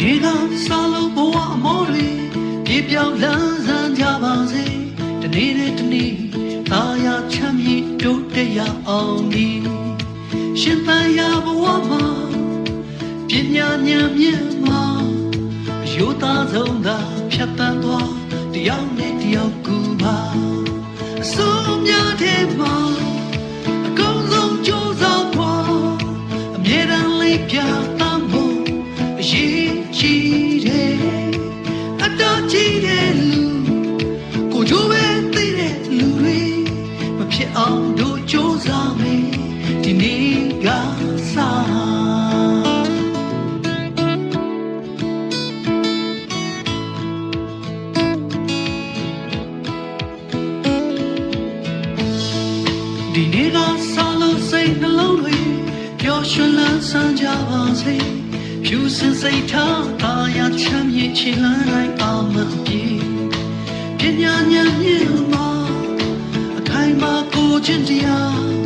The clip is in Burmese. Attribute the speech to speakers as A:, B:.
A: နေ့ကစားလို့ဘဝအမောတွေပြေပြောင်းလန်းဆန်းကြပါစေတနေ့နဲ့တနေ့သာယာချမ်းမြေ့တိုးတက်ရအောင်ဒီရှင်သန်ရာဘဝမှာပညာဉာဏ်မြင့်မှာအယုသားဆုံးသာဖြတ်တန်းသွားတယောက်နဲ့တယောက်ကူပါအစိုးများတဲ့မှာအကုန်လုံးကြိုးစားဖို့အမြဲတမ်းလေးပြသဖို့အရေးကြီးတယ်အတော်ကြီးတဲ့လူကိုကြိုးပဲသိတဲ့လူတွေမဖြစ်အောင်တို့ကြိုးစားမယ်ဒီနေ့ကစားဒီနေ့ကစားလို့စိတ်နှလုံးတွေပျော်ရွှင်လန်းဆန်းကြပါစေဖြူစင်စိတ်ထားသာယာချမ်းမြေ့ချီလန်းတိုင်းအောင်မပြေပညာဉာဏ်မြင့်မှာအခိုင်အမာကိုချင်းတရား